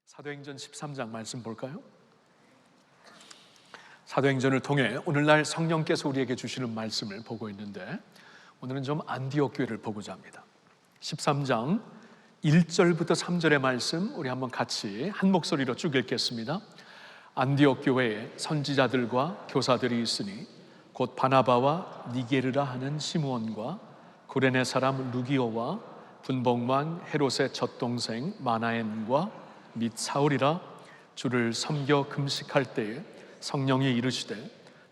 사도행전 13장 말씀 볼까요? 사도행전을 통해 오늘날 성령께서 우리에게 주시는 말씀을 보고 있는데, 오늘은 좀 안디옥 교회를 보고자 합니다. 13장 1절부터 3절의 말씀 우리 한번 같이 한 목소리로 쭉 읽겠습니다. 안디옥 교회에 선지자들과 교사들이 있으니 곧 바나바와 니게르라 하는 시므온과 구레네 사람 루기오와 분봉만 헤롯의 젖동생 마나엔과 및 사울이라 주를 섬겨 금식할 때에 성령이 이르시되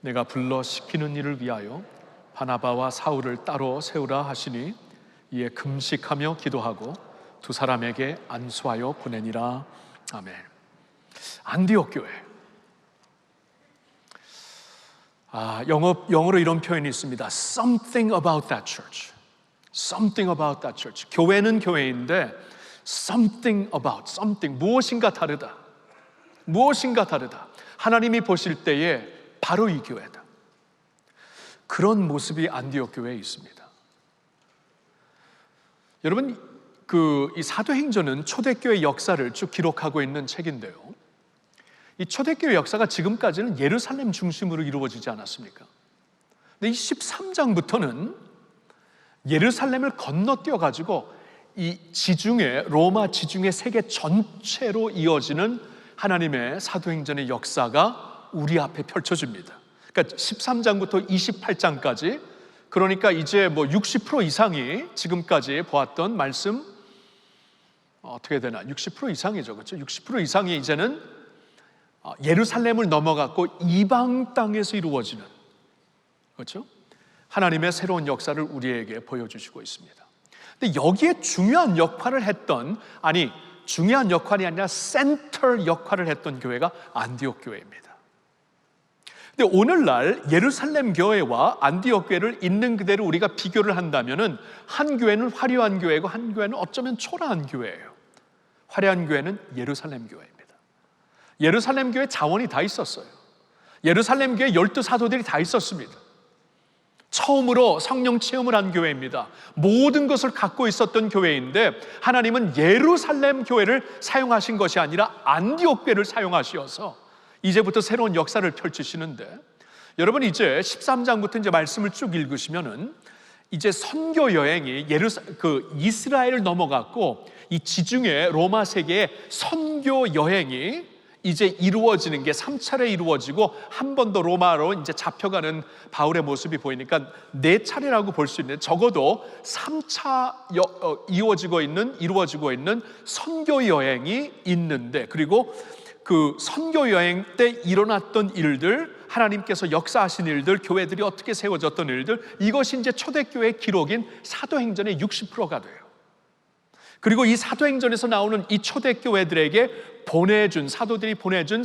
내가 불러 시키는 일을 위하여 바나바와 사울을 따로 세우라 하시니 이에 금식하며 기도하고 두 사람에게 안수하여 보내니라. 아멘. 안디옥 교회. 영어로 이런 표현이 있습니다. Something about that church. Something about that church. 교회는 교회인데 something about, something, 무엇인가 다르다. 무엇인가 다르다. 하나님이 보실 때에 바로 이 교회다. 그런 모습이 안디옥 교회에 있습니다. 여러분, 이 사도행전은 초대교회 역사를 쭉 기록하고 있는 책인데요, 이 초대교회 역사가 지금까지는 예루살렘 중심으로 이루어지지 않았습니까? 근데 이 13장부터는 예루살렘을 건너뛰어 가지고 이 지중해, 로마 지중해 세계 전체로 이어지는 하나님의 사도행전의 역사가 우리 앞에 펼쳐집니다. 그러니까 13장부터 28장까지, 그러니까 이제 60% 이상이 지금까지 보았던 말씀, 어떻게 되나? 60% 이상이죠. 그렇죠? 60% 이상이 이제는 예루살렘을 넘어갔고 이방 땅에서 이루어지는, 그렇죠? 하나님의 새로운 역사를 우리에게 보여주시고 있습니다. 근데 여기에 중요한 역할을 했던, 중요한 역할이 아니라 센터 역할을 했던 교회가 안디옥 교회입니다. 근데 오늘날 예루살렘 교회와 안디옥 교회를 있는 그대로 우리가 비교를 한다면은 한 교회는 화려한 교회고 한 교회는 어쩌면 초라한 교회예요. 화려한 교회는 예루살렘 교회입니다. 예루살렘 교회 자원이 다 있었어요. 예루살렘 교회 12사도들이 다 있었습니다. 처음으로 성령 체험을 한 교회입니다. 모든 것을 갖고 있었던 교회인데 하나님은 예루살렘 교회를 사용하신 것이 아니라 안디옥 교회를 사용하셔서 이제부터 새로운 역사를 펼치시는데, 여러분 이제 13장부터 이제 말씀을 쭉 읽으시면은 이제 선교 여행이 이스라엘을 넘어갔고 이 지중해 로마 세계의 선교 여행이 이제 이루어지는 게 3차례 이루어지고 한 번 더 로마로 이제 잡혀가는 바울의 모습이 보이니까 4차례라고 볼 수 있는데, 적어도 3차 이루어지고 있는 선교 여행이 있는데, 그리고 그 선교 여행 때 일어났던 일들, 하나님께서 역사하신 일들, 교회들이 어떻게 세워졌던 일들, 이것이 이제 초대교회 기록인 사도행전의 60%가 돼요. 그리고 이 사도행전에서 나오는 이 초대교회들에게 사도들이 보내준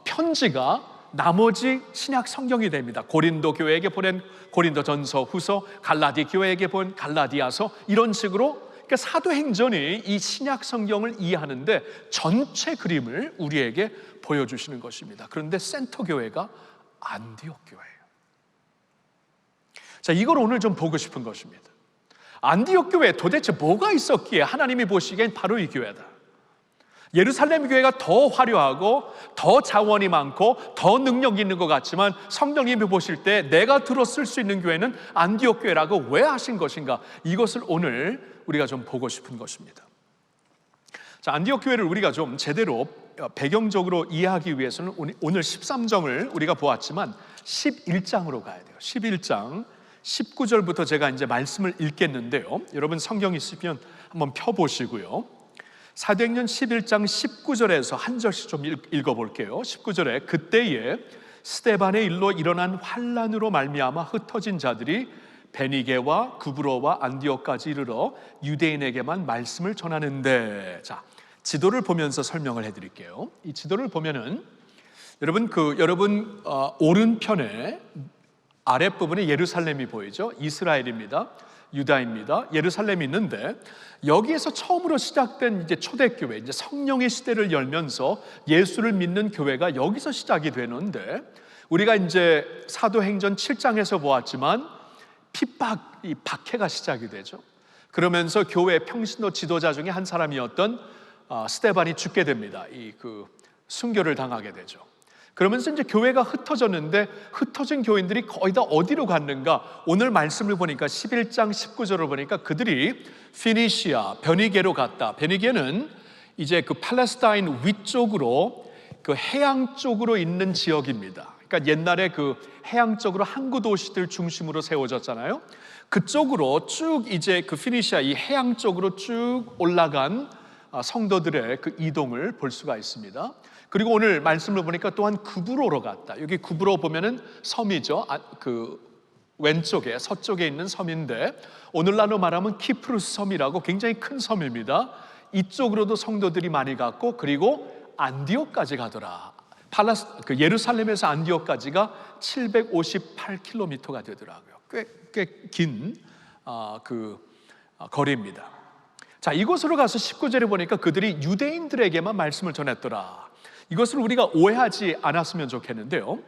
편지가 나머지 신약 성경이 됩니다. 고린도 교회에게 보낸 고린도전서, 후서, 갈라디 교회에게 보낸 갈라디아서, 이런 식으로. 그러니까 사도행전이 이 신약 성경을 이해하는데 전체 그림을 우리에게 보여주시는 것입니다. 그런데 센터 교회가 안디옥 교회예요. 자, 이걸 오늘 좀 보고 싶은 것입니다. 안디옥 교회에 도대체 뭐가 있었기에 하나님이 보시기엔 바로 이 교회다. 예루살렘 교회가 더 화려하고 더 자원이 많고 더 능력이 있는 것 같지만 성령님이 보실 때 내가 들었을 수 있는 교회는 안디옥 교회라고 왜 하신 것인가, 이것을 오늘 우리가 좀 보고 싶은 것입니다. 자, 안디옥 교회를 우리가 좀 제대로 배경적으로 이해하기 위해서는 오늘 13장을 우리가 보았지만 11장으로 가야 돼요. 11장 19절부터 제가 이제 말씀을 읽겠는데요, 여러분 성경 있으면 한번 펴보시고요. 사도행전 11장 19절에서 한 절씩 좀 읽어볼게요. 19절에 그때에 스데반의 일로 일어난 환란으로 말미암아 흩어진 자들이 베니게와 구브로와 안디옥까지 이르러 유대인에게만 말씀을 전하는데, 자, 지도를 보면서 설명을 해드릴게요. 이 지도를 보면은 여러분 오른편에 아랫부분에 예루살렘이 보이죠? 이스라엘입니다. 유다입니다. 예루살렘이 있는데 여기에서 처음으로 시작된 이제 초대교회, 이제 성령의 시대를 열면서 예수를 믿는 교회가 여기서 시작이 되는데, 우리가 이제 사도행전 7장에서 보았지만 박해가 시작이 되죠. 그러면서 교회 평신도 지도자 중에 한 사람이었던 스데반이 죽게 됩니다. 순교를 당하게 되죠. 그러면서 이제 교회가 흩어졌는데 흩어진 교인들이 거의 다 어디로 갔는가? 오늘 말씀을 보니까 11장 19절을 보니까 그들이 피니시아, 베니게로 갔다. 베니게는 이제 그 팔레스타인 위쪽으로 그 해양 쪽으로 있는 지역입니다. 그러니까 옛날에 그 해양 쪽으로 항구 도시들 중심으로 세워졌잖아요. 그쪽으로 쭉 이제 그 피니시아 이 해양 쪽으로 쭉 올라간 성도들의 그 이동을 볼 수가 있습니다. 그리고 오늘 말씀을 보니까 또한 구브로로 갔다. 여기 구브로 보면은 섬이죠. 그 왼쪽에 서쪽에 있는 섬인데 오늘날로 말하면 키프루스 섬이라고 굉장히 큰 섬입니다. 이쪽으로도 성도들이 많이 갔고 그리고 안디옥까지 가더라. 예루살렘에서 안디옥까지가 758km가 되더라고요. 꽤 긴 거리입니다. 자, 이곳으로 가서 19절에 보니까 그들이 유대인들에게만 말씀을 전했더라. 이것을 우리가 오해하지 않았으면 좋겠는데요.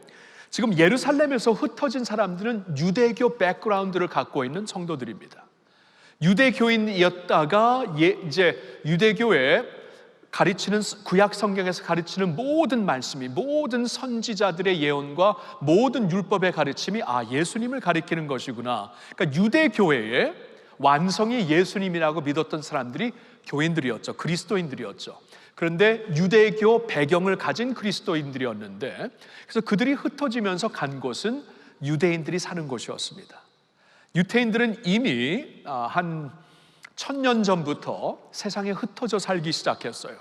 지금 예루살렘에서 흩어진 사람들은 유대교 백그라운드를 갖고 있는 성도들입니다. 유대교인이었다가 이제 유대교에 가르치는 구약 성경에서 가르치는 모든 말씀이 모든 선지자들의 예언과 모든 율법의 가르침이 예수님을 가리키는 것이구나. 그러니까 유대교회의 완성이 예수님이라고 믿었던 사람들이 교인들이었죠. 그리스도인들이었죠. 그런데 유대교 배경을 가진 그리스도인들이었는데 그래서 그들이 흩어지면서 간 곳은 유대인들이 사는 곳이었습니다. 유대인들은 이미 한 1000년 전부터 세상에 흩어져 살기 시작했어요.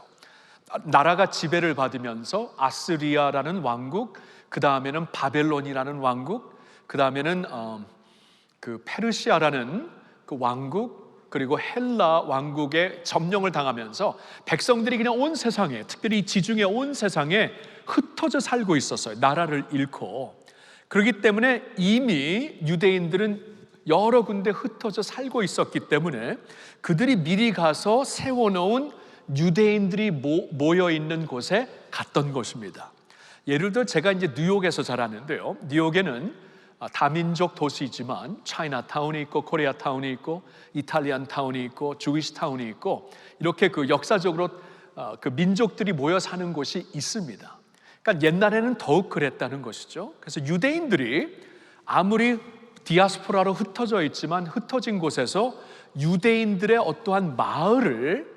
나라가 지배를 받으면서 아스리아라는 왕국, 그 다음에는 바벨론이라는 왕국, 그 다음에는 그 페르시아라는 그 왕국, 그리고 헬라 왕국에 점령을 당하면서 백성들이 그냥 온 세상에, 특별히 지중해 온 세상에 흩어져 살고 있었어요. 나라를 잃고. 그렇기 때문에 이미 유대인들은 여러 군데 흩어져 살고 있었기 때문에 그들이 미리 가서 세워놓은 유대인들이 모여 있는 곳에 갔던 것입니다. 예를 들어 제가 이제 뉴욕에서 자랐는데요. 뉴욕에는 다민족 도시이지만 차이나타운이 있고 코리아타운이 있고 이탈리안 타운이 있고 주위시 타운이 있고 이렇게 그 역사적으로 그 민족들이 모여 사는 곳이 있습니다. 그러니까 옛날에는 더욱 그랬다는 것이죠. 그래서 유대인들이 아무리 디아스포라로 흩어져 있지만 흩어진 곳에서 유대인들의 어떠한 마을을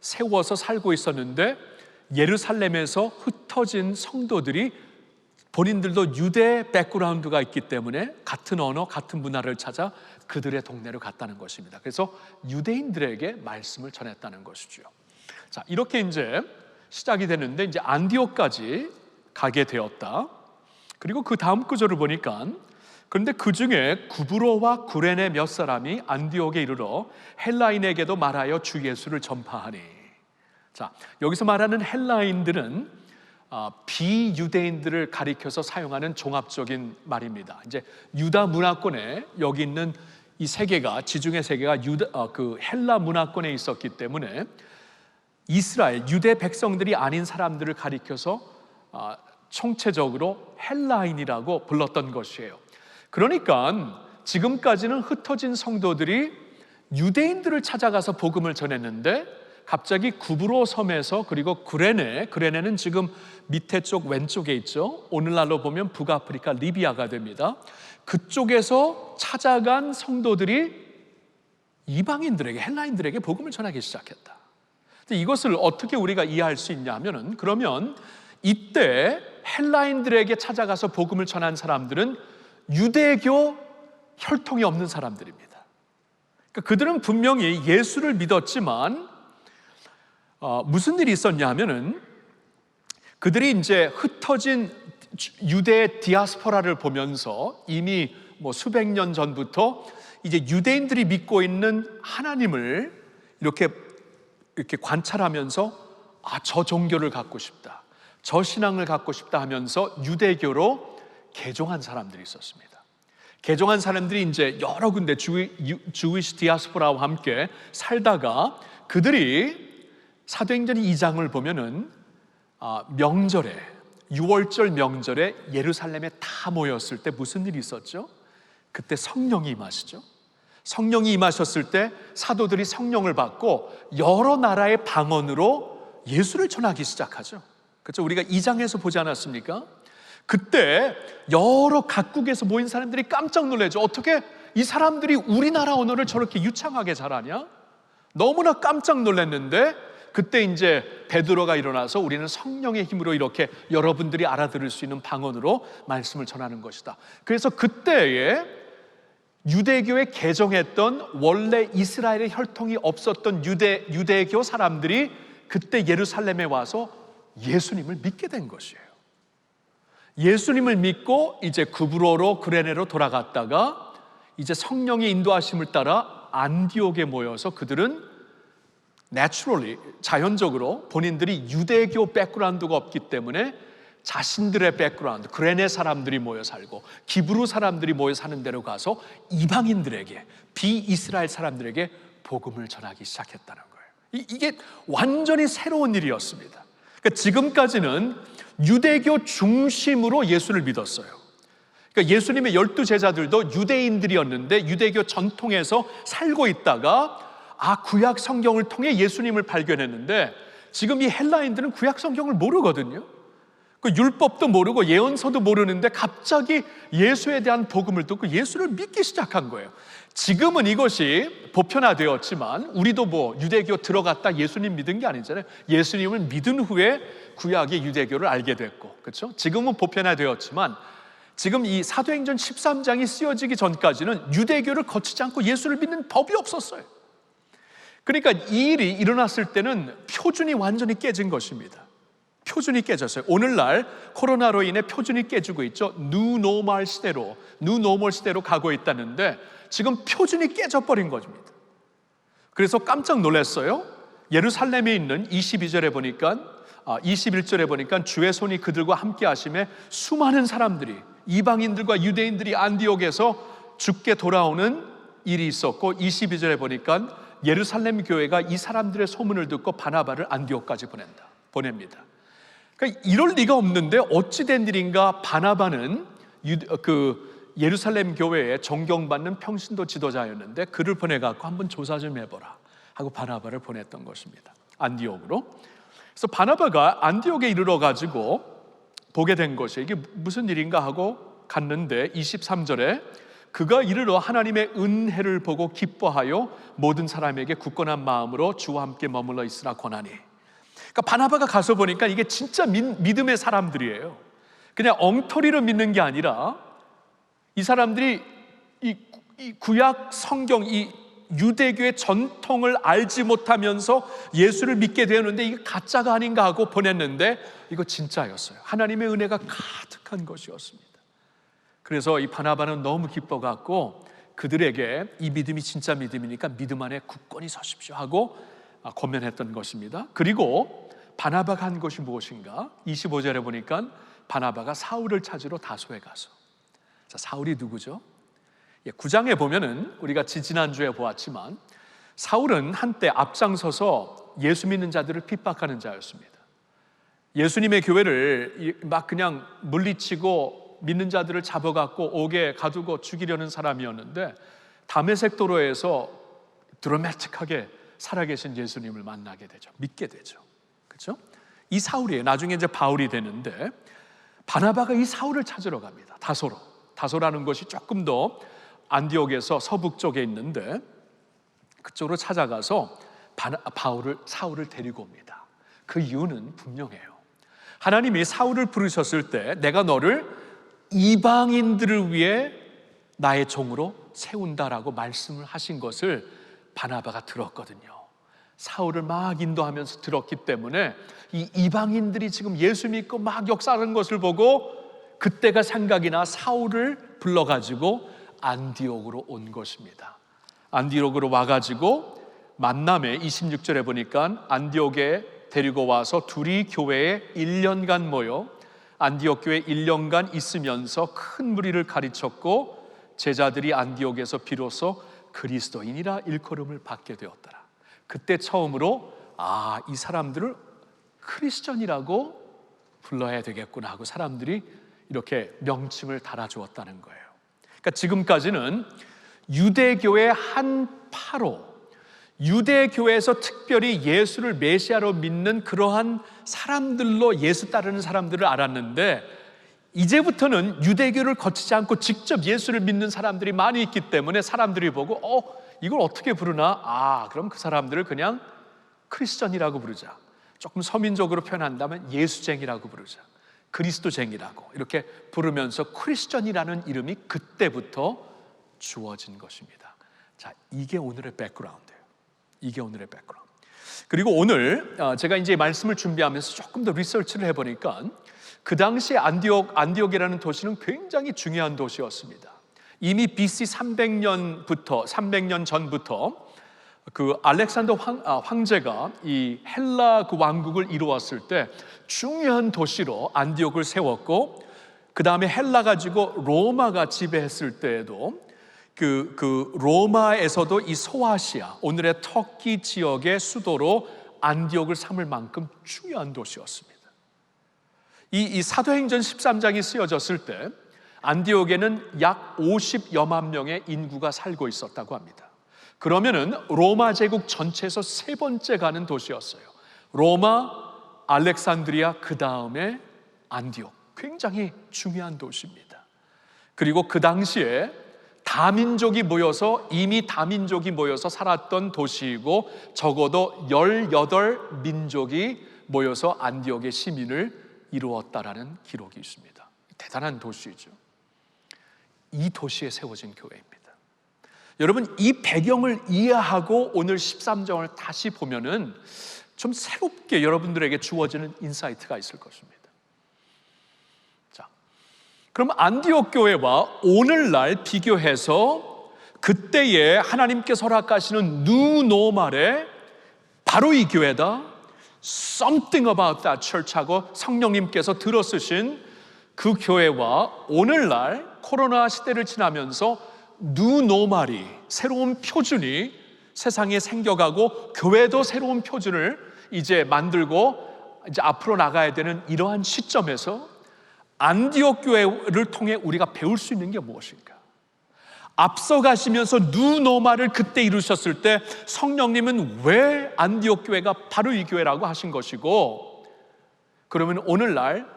세워서 살고 있었는데 예루살렘에서 흩어진 성도들이 본인들도 유대 백그라운드가 있기 때문에 같은 언어, 같은 문화를 찾아 그들의 동네로 갔다는 것입니다. 그래서 유대인들에게 말씀을 전했다는 것이죠. 자, 이렇게 이제 시작이 되는데 이제 안디옥까지 가게 되었다. 그리고 그 다음 구절을 보니까 그런데 그 중에 구브로와 구레네 몇 사람이 안디옥에 이르러 헬라인에게도 말하여 주 예수를 전파하니. 자, 여기서 말하는 헬라인들은 비유대인들을 가리켜서 사용하는 종합적인 말입니다. 이제 유다 문화권에 여기 있는 이 세계가 지중해 세계가 그 헬라 문화권에 있었기 때문에 이스라엘 유대 백성들이 아닌 사람들을 가리켜서 총체적으로 헬라인이라고 불렀던 것이에요. 그러니까 지금까지는 흩어진 성도들이 유대인들을 찾아가서 복음을 전했는데 갑자기 구브로 섬에서 그리고 구레네는 지금 밑에 쪽 왼쪽에 있죠. 오늘날로 보면 북아프리카 리비아가 됩니다. 그쪽에서 찾아간 성도들이 이방인들에게 헬라인들에게 복음을 전하기 시작했다. 이것을 어떻게 우리가 이해할 수 있냐면은 그러면 이때 헬라인들에게 찾아가서 복음을 전한 사람들은 유대교 혈통이 없는 사람들입니다. 그러니까 그들은 분명히 예수를 믿었지만 무슨 일이 있었냐 하면은 그들이 이제 흩어진 유대 디아스포라를 보면서 이미 수백 년 전부터 이제 유대인들이 믿고 있는 하나님을 이렇게 관찰하면서 저 종교를 갖고 싶다, 저 신앙을 갖고 싶다 하면서 유대교로 개종한 사람들이 있었습니다. 개종한 사람들이 이제 여러 군데 주위시 디아스포라와 함께 살다가 그들이 사도행전 2장을 보면은 명절에 6월절 명절에 예루살렘에 다 모였을 때 무슨 일이 있었죠? 그때 성령이 임하시죠. 성령이 임하셨을 때 사도들이 성령을 받고 여러 나라의 방언으로 예수를 전하기 시작하죠. 그렇죠? 우리가 2장에서 보지 않았습니까? 그때 여러 각국에서 모인 사람들이 깜짝 놀라죠. 어떻게 이 사람들이 우리나라 언어를 저렇게 유창하게 잘하냐? 너무나 깜짝 놀랐는데, 그때 이제 베드로가 일어나서 우리는 성령의 힘으로 이렇게 여러분들이 알아들을 수 있는 방언으로 말씀을 전하는 것이다. 그래서 그때에 유대교에 개종했던, 원래 이스라엘의 혈통이 없었던 유대교 사람들이 그때 예루살렘에 와서 예수님을 믿게 된 것이에요. 예수님을 믿고 이제 구브로로 그레네로 돌아갔다가 이제 성령의 인도하심을 따라 안디옥에 모여서 그들은 naturally, 자연적으로 본인들이 유대교 백그라운드가 없기 때문에 자신들의 백그라운드, 그레네 사람들이 모여 살고 기브루 사람들이 모여 사는 데로 가서 이방인들에게, 비이스라엘 사람들에게 복음을 전하기 시작했다는 거예요. 이게 완전히 새로운 일이었습니다. 그러니까 지금까지는 유대교 중심으로 예수를 믿었어요. 그러니까 예수님의 12 제자들도 유대인들이었는데 유대교 전통에서 살고 있다가 구약 성경을 통해 예수님을 발견했는데, 지금 이 헬라인들은 구약 성경을 모르거든요. 그 율법도 모르고 예언서도 모르는데 갑자기 예수에 대한 복음을 듣고 예수를 믿기 시작한 거예요. 지금은 이것이 보편화되었지만 우리도 뭐 유대교 들어갔다 예수님 믿은 게 아니잖아요. 예수님을 믿은 후에 구약의 유대교를 알게 됐고, 그렇죠? 지금은 보편화되었지만 지금 이 사도행전 13장이 쓰여지기 전까지는 유대교를 거치지 않고 예수를 믿는 법이 없었어요. 그러니까 이 일이 일어났을 때는 표준이 완전히 깨진 것입니다. 표준이 깨졌어요. 오늘날 코로나로 인해 표준이 깨지고 있죠. New Normal 시대로 가고 있다는데 지금 표준이 깨져버린 것입니다. 그래서 깜짝 놀랐어요. 예루살렘에 있는 21절에 보니까 주의 손이 그들과 함께 하심에 수많은 사람들이, 이방인들과 유대인들이 안디옥에서 죽게 돌아오는 일이 있었고, 22절에 보니까 예루살렘 교회가 이 사람들의 소문을 듣고 바나바를 안디옥까지 보냅니다. 그러니까 이럴 리가 없는데 어찌된 일인가 바나바는 예루살렘 교회에 존경받는 평신도 지도자였는데 그를 보내갖고 한번 조사 좀 해보라 하고 바나바를 보냈던 것입니다. 안디옥으로. 그래서 바나바가 안디옥에 이르러가지고 보게 된 것이 이게 무슨 일인가 하고 갔는데 23절에 그가 이르러 하나님의 은혜를 보고 기뻐하여 모든 사람에게 굳건한 마음으로 주와 함께 머물러 있으라 권하니. 그러니까 바나바가 가서 보니까 이게 진짜 믿음의 사람들이에요. 그냥 엉터리로 믿는 게 아니라 이 사람들이 이 구약 성경, 이 유대교의 전통을 알지 못하면서 예수를 믿게 되었는데 이게 가짜가 아닌가 하고 보냈는데 이거 진짜였어요. 하나님의 은혜가 가득한 것이었습니다. 그래서 이 바나바는 너무 기뻐갖고 그들에게 이 믿음이 진짜 믿음이니까 믿음 안에 굳건히 서십시오 하고 권면했던 것입니다. 그리고 바나바가 한 것이 무엇인가? 25절에 보니까 바나바가 사울을 찾으러 다소에 가서. 자, 사울이 누구죠? 9장에 보면은 우리가 지난주에 보았지만 사울은 한때 앞장서서 예수 믿는 자들을 핍박하는 자였습니다. 예수님의 교회를 막 그냥 물리치고 믿는 자들을 잡아갖고 옥에 가두고 죽이려는 사람이었는데 다메섹 도로에서 드라마틱하게 살아계신 예수님을 만나게 되죠. 믿게 되죠. 그렇죠? 이 사울이에요. 나중에 이제 바울이 되는데 바나바가 이 사울을 찾으러 갑니다. 다소로. 다소라는 것이 조금 더 안디옥에서 서북 쪽에 있는데 그쪽으로 찾아가서 사울을 데리고 옵니다. 그 이유는 분명해요. 하나님이 사울을 부르셨을 때 내가 너를 이방인들을 위해 나의 종으로 세운다라고 말씀을 하신 것을 바나바가 들었거든요. 사울을 막 인도하면서 들었기 때문에 이 이방인들이 지금 예수 믿고 막 역사하는 것을 보고 그때가 생각이 나 사울을 불러가지고 안디옥으로 온 것입니다. 안디옥으로 와가지고 만남에 26절에 보니까 안디옥에 데리고 와서 둘이 교회에 1년간 모여 안디옥 교회에 1년간 있으면서 큰 무리를 가르쳤고 제자들이 안디옥에서 비로소 그리스도인이라 일컬음을 받게 되었더라. 그때 처음으로 이 사람들을 크리스천이라고 불러야 되겠구나 하고 사람들이 이렇게 명칭을 달아주었다는 거예요. 그러니까 지금까지는 유대교의 한 파로, 유대 교회에서 특별히 예수를 메시아로 믿는 그러한 사람들로 예수 따르는 사람들을 알았는데, 이제부터는 유대교를 거치지 않고 직접 예수를 믿는 사람들이 많이 있기 때문에 사람들이 보고 이걸 어떻게 부르나? 그럼 그 사람들을 그냥 크리스천이라고 부르자. 조금 서민적으로 표현한다면 예수쟁이라고 부르자. 그리스도쟁이라고 이렇게 부르면서 크리스천이라는 이름이 그때부터 주어진 것입니다. 자, 이게 오늘의 백그라운드예요. 이게 오늘의 백그라운드. 그리고 오늘 제가 이제 말씀을 준비하면서 조금 더 리서치를 해보니까 그 당시 안디옥이라는 도시는 굉장히 중요한 도시였습니다. 이미 BC 300년 전부터 그 알렉산더 황제가 이 헬라 그 왕국을 이루었을 때 중요한 도시로 안디옥을 세웠고, 그 다음에 헬라 가지고 로마가 지배했을 때에도 그 로마에서도 이 소아시아, 오늘의 터키 지역의 수도로 안디옥을 삼을 만큼 중요한 도시였습니다. 이 사도행전 13장이 쓰여졌을 때 안디옥에는 약 50여만 명의 인구가 살고 있었다고 합니다. 그러면은 로마 제국 전체에서 세 번째 가는 도시였어요. 로마, 알렉산드리아, 그 다음에 안디옥. 굉장히 중요한 도시입니다. 그리고 그 당시에 이미 다민족이 모여서 살았던 도시이고, 적어도 18민족이 모여서 안디옥의 시민을 이루었다라는 기록이 있습니다. 대단한 도시죠. 이 도시에 세워진 교회입니다. 여러분, 이 배경을 이해하고 오늘 13장을 다시 보면은 좀 새롭게 여러분들에게 주어지는 인사이트가 있을 것입니다. 자, 그럼 안디옥 교회와 오늘날 비교해서 그때에 하나님께서 허락하시는 뉴노멀의 바로 이 교회다, Something about that church하고 성령님께서 들어쓰신 그 교회와 오늘날 코로나 시대를 지나면서 뉴노멀이, 새로운 표준이 세상에 생겨가고 교회도 새로운 표준을 이제 만들고 이제 앞으로 나가야 되는 이러한 시점에서 안디옥 교회를 통해 우리가 배울 수 있는 게 무엇일까? 앞서가시면서 뉴노멀을 그때 이루셨을 때 성령님은 왜 안디옥 교회가 바로 이 교회라고 하신 것이고, 그러면 오늘날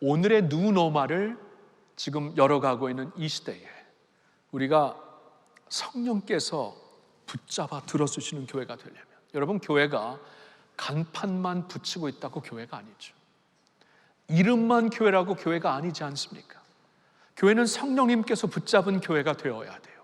오늘의 뉴노멀을 지금 열어가고 있는 이 시대에 우리가 성령께서 붙잡아 들어주시는 교회가 되려면, 여러분, 교회가 간판만 붙이고 있다고 교회가 아니죠. 이름만 교회라고 교회가 아니지 않습니까? 교회는 성령님께서 붙잡은 교회가 되어야 돼요.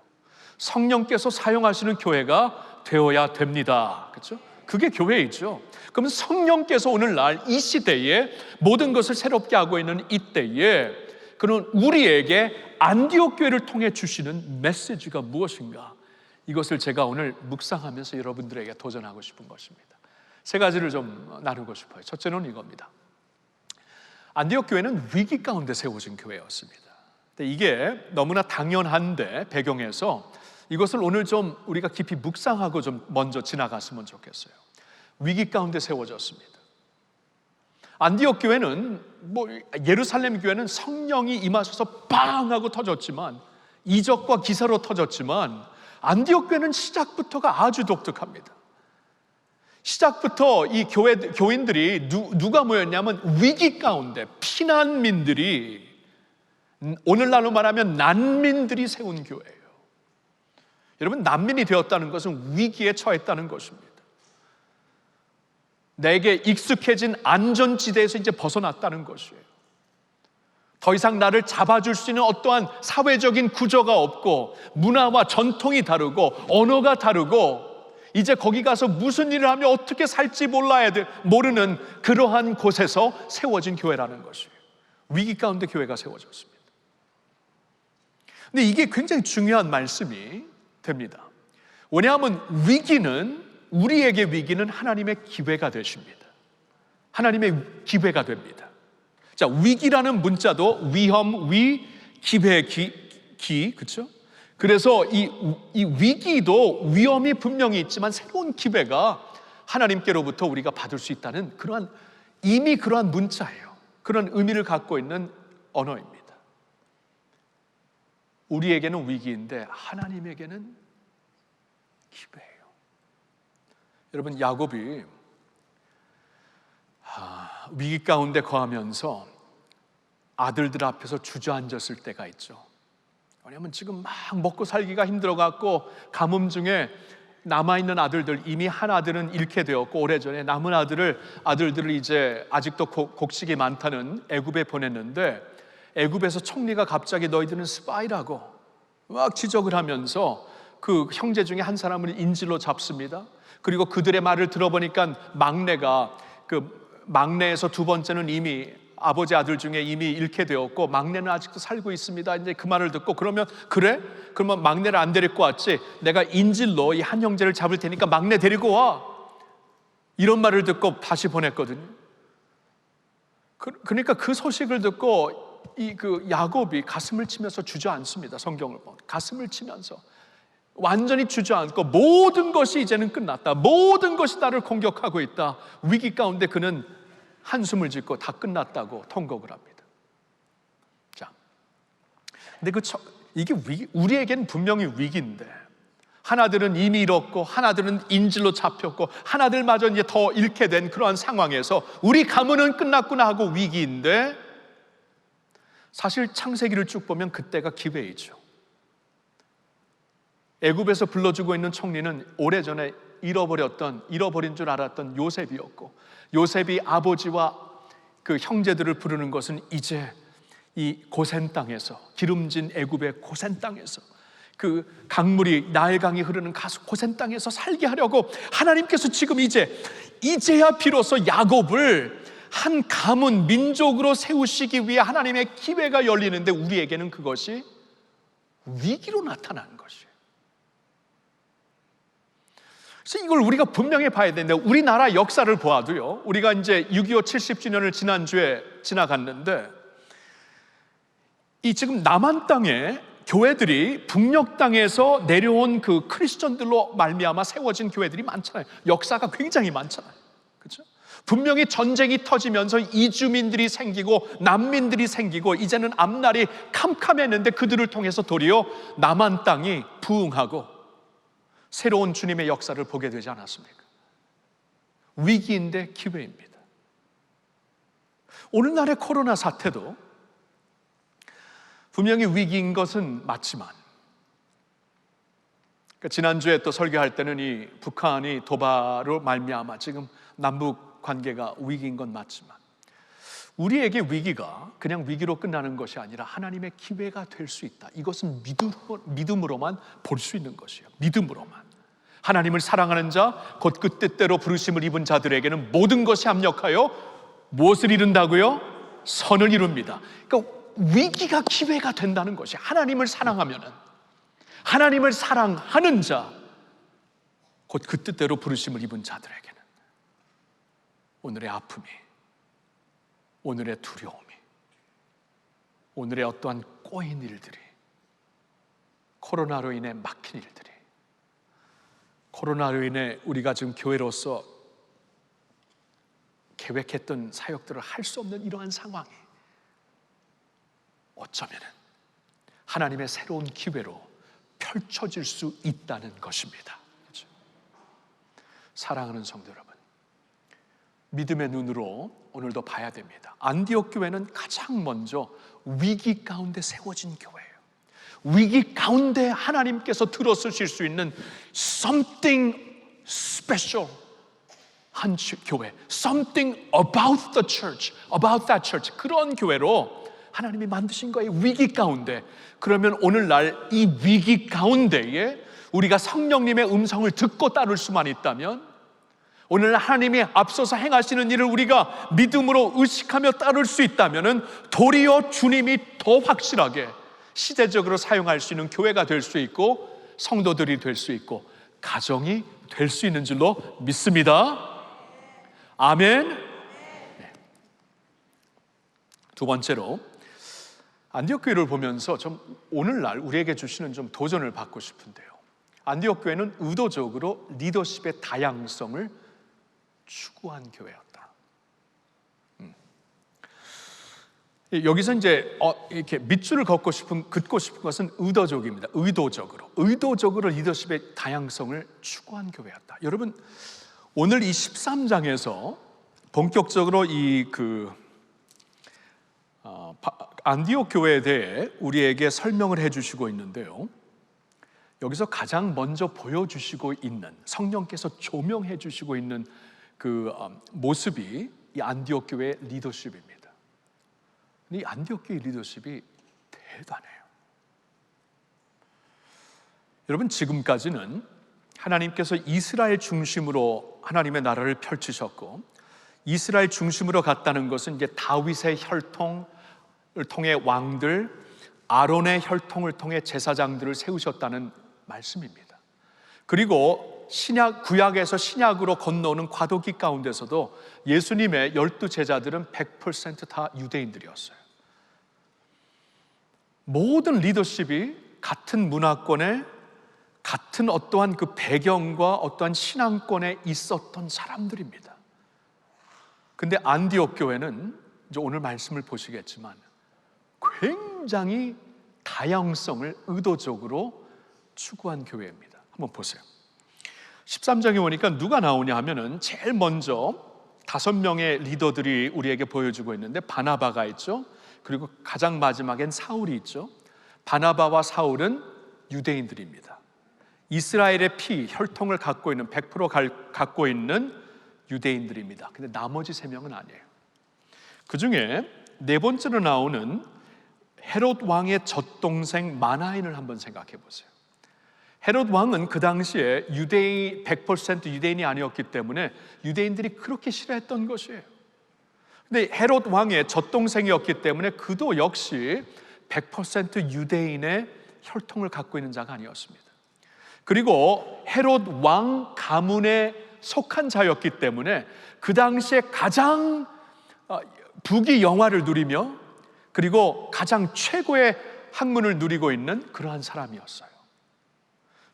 성령께서 사용하시는 교회가 되어야 됩니다. 그렇죠? 그게 교회이죠. 그러면 성령께서 오늘날 이 시대에 모든 것을 새롭게 하고 있는 이때에 그런 우리에게 안디옥 교회를 통해 주시는 메시지가 무엇인가? 이것을 제가 오늘 묵상하면서 여러분들에게 도전하고 싶은 것입니다. 세 가지를 좀 나누고 싶어요. 첫째는 이겁니다. 안디옥 교회는 위기 가운데 세워진 교회였습니다. 근데 이게 너무나 당연한데 배경에서 이것을 오늘 좀 우리가 깊이 묵상하고 좀 먼저 지나갔으면 좋겠어요. 위기 가운데 세워졌습니다. 안디옥 교회는 예루살렘 교회는 성령이 임하셔서 빵 하고 터졌지만, 이적과 기사로 터졌지만, 안디옥 교회는 시작부터가 아주 독특합니다. 시작부터 이 교인들이 누가 모였냐면 위기 가운데 피난민들이, 오늘날로 말하면 난민들이 세운 교회예요. 여러분, 난민이 되었다는 것은 위기에 처했다는 것입니다. 내게 익숙해진 안전지대에서 이제 벗어났다는 것이에요. 더 이상 나를 잡아줄 수 있는 어떠한 사회적인 구조가 없고, 문화와 전통이 다르고 언어가 다르고, 이제 거기 가서 무슨 일을 하며 어떻게 살지 모르는 그러한 곳에서 세워진 교회라는 것이에요. 위기 가운데 교회가 세워졌습니다. 근데 이게 굉장히 중요한 말씀이 됩니다. 왜냐하면 우리에게 위기는 하나님의 기회가 되십니다. 하나님의 기회가 됩니다. 자, 위기라는 문자도 위험, 기회, 그렇죠? 그래서 이 위기도 위험이 분명히 있지만 새로운 기회가 하나님께로부터 우리가 받을 수 있다는 이미 그러한 문자예요. 그런 의미를 갖고 있는 언어입니다. 우리에게는 위기인데 하나님에게는 기회예요. 여러분, 야곱이 위기 가운데 거하면서 아들들 앞에서 주저앉았을 때가 있죠. 왜냐하면 지금 막 먹고 살기가 힘들어갖고 가뭄 중에 남아있는 아들들, 이미 한 아들은 잃게 되었고 오래전에 남은 아들들을 이제 아직도 곡식이 많다는 애굽에 보냈는데, 애굽에서 총리가 갑자기 너희들은 스파이라고 막 지적을 하면서 그 형제 중에 한 사람을 인질로 잡습니다. 그리고 그들의 말을 들어보니까 막내에서 두 번째는 이미 아버지 아들 중에 이미 잃게 되었고 막내는 아직도 살고 있습니다. 이제 그 말을 듣고, 그러면 그래? 그러면 막내를 안 데리고 왔지, 내가 인질로 이 한 형제를 잡을 테니까 막내 데리고 와, 이런 말을 듣고 다시 보냈거든요. 그러니까 그 소식을 듣고 그 야곱이 가슴을 치면서 주저앉습니다. 성경을 보면 가슴을 치면서 완전히 주저앉고, 모든 것이 이제는 끝났다, 모든 것이 나를 공격하고 있다. 위기 가운데 그는 한숨을 짓고 다 끝났다고 통곡을 합니다. 자, 근데 이게 우리에겐 분명히 위기인데, 하나들은 이미 잃었고 하나들은 인질로 잡혔고 하나들마저 이제 더 잃게 된 그러한 상황에서 우리 가문은 끝났구나 하고 위기인데, 사실 창세기를 쭉 보면 그때가 기회이죠. 애굽에서 불러주고 있는 총리는 오래전에 잃어버린 줄 알았던 요셉이었고, 요셉이 아버지와 그 형제들을 부르는 것은 이제 이 고센 땅에서, 기름진 애굽의 고센 땅에서, 그 강물이 나일강이 흐르는 고센 땅에서 살게 하려고 하나님께서 지금 이제야 비로소 야곱을 한 가문, 민족으로 세우시기 위해 하나님의 기회가 열리는데, 우리에게는 그것이 위기로 나타나는 것이에요. 그래서 이걸 우리가 분명히 봐야 되는데, 우리나라 역사를 보아도요, 우리가 이제 6.25 70주년을 지난주에 지나갔는데, 이 지금 남한 땅에 교회들이 북녘 땅에서 내려온 그 크리스천들로 말미암아 세워진 교회들이 많잖아요. 역사가 굉장히 많잖아요. 그렇죠? 분명히 전쟁이 터지면서 이주민들이 생기고 난민들이 생기고 이제는 앞날이 캄캄했는데, 그들을 통해서 도리어 남한 땅이 부흥하고 새로운 주님의 역사를 보게 되지 않았습니까? 위기인데 기회입니다. 오늘날의 코로나 사태도 분명히 위기인 것은 맞지만, 지난주에 또 설교할 때는 이 북한이 도발로 말미암아 지금 남북 관계가 위기인 건 맞지만, 우리에게 위기가 그냥 위기로 끝나는 것이 아니라 하나님의 기회가 될 수 있다. 이것은 믿음으로만 볼 수 있는 것이에요. 믿음으로만. 하나님을 사랑하는 자, 곧 그 뜻대로 부르심을 입은 자들에게는 모든 것이 합력하여 무엇을 이룬다고요? 선을 이룹니다. 그러니까 위기가 기회가 된다는 것이, 하나님을 사랑하면은, 하나님을 사랑하는 자, 곧 그 뜻대로 부르심을 입은 자들에게는 오늘의 아픔이, 오늘의 두려움이, 오늘의 어떠한 꼬인 일들이, 코로나로 인해 막힌 일들이, 코로나로 인해 우리가 지금 교회로서 계획했던 사역들을 할 수 없는 이러한 상황이 어쩌면 하나님의 새로운 기회로 펼쳐질 수 있다는 것입니다. 그렇죠? 사랑하는 성도 여러분, 믿음의 눈으로 오늘도 봐야 됩니다. 안디옥 교회는 가장 먼저 위기 가운데 세워진 교회예요. 위기 가운데 하나님께서 들어서실 수 있는 something special 한 교회, something about the church, about that church, 그런 교회로 하나님이 만드신 거예요. 위기 가운데. 그러면 오늘날 이 위기 가운데에 우리가 성령님의 음성을 듣고 따를 수만 있다면, 오늘 하나님이 앞서서 행하시는 일을 우리가 믿음으로 의식하며 따를 수 있다면, 도리어 주님이 더 확실하게 시대적으로 사용할 수 있는 교회가 될 수 있고, 성도들이 될 수 있고, 가정이 될 수 있는 줄로 믿습니다. 아멘. 네. 두 번째로, 안디옥 교회를 보면서 좀 오늘날 우리에게 주시는 좀 도전을 받고 싶은데요, 안디옥 교회는 의도적으로 리더십의 다양성을 추구한 교회였다. 여기서 이제 이렇게 밑줄을 긋고 싶은 것은 의도적입니다. 의도적으로 리더십의 다양성을 추구한 교회였다. 여러분, 오늘 이 13장에서 본격적으로 안디옥 교회에 대해 우리에게 설명을 해주시고 있는데요. 여기서 가장 먼저 보여주시고 있는, 성령께서 조명해 주시고 있는 그 모습이 이 안디옥 교회의 리더십입니다. 이 안디옥 교회 리더십이 대단해요. 여러분, 지금까지는 하나님께서 이스라엘 중심으로 하나님의 나라를 펼치셨고, 이스라엘 중심으로 갔다는 것은 이제 다윗의 혈통을 통해 왕들, 아론의 혈통을 통해 제사장들을 세우셨다는 말씀입니다. 그리고 구약에서 신약으로 건너오는 과도기 가운데서도 예수님의 12 제자들은 100% 다 유대인들이었어요. 모든 리더십이 같은 문화권에, 같은 어떠한 그 배경과 어떠한 신앙권에 있었던 사람들입니다. 근데 안디옥 교회는 이제 오늘 말씀을 보시겠지만 굉장히 다양성을 의도적으로 추구한 교회입니다. 한번 보세요. 13장에 오니까 누가 나오냐 하면은 제일 먼저 5명의 리더들이 우리에게 보여주고 있는데, 바나바가 있죠. 그리고 가장 마지막엔 사울이 있죠. 바나바와 사울은 유대인들입니다. 이스라엘의 혈통을 갖고 있는 100% 갖고 있는 유대인들입니다. 근데 나머지 3명은 아니에요. 그 중에 네 번째로 나오는 헤롯 왕의 젖동생 마나엔을 한번 생각해 보세요. 헤롯 왕은 그 당시에 100% 유대인이 아니었기 때문에 유대인들이 그렇게 싫어했던 것이에요. 근데 헤롯 왕의 젖동생이었기 때문에 그도 역시 100% 유대인의 혈통을 갖고 있는 자가 아니었습니다. 그리고 헤롯 왕 가문에 속한 자였기 때문에 그 당시에 가장 부귀 영화를 누리며, 그리고 가장 최고의 학문을 누리고 있는 그러한 사람이었어요.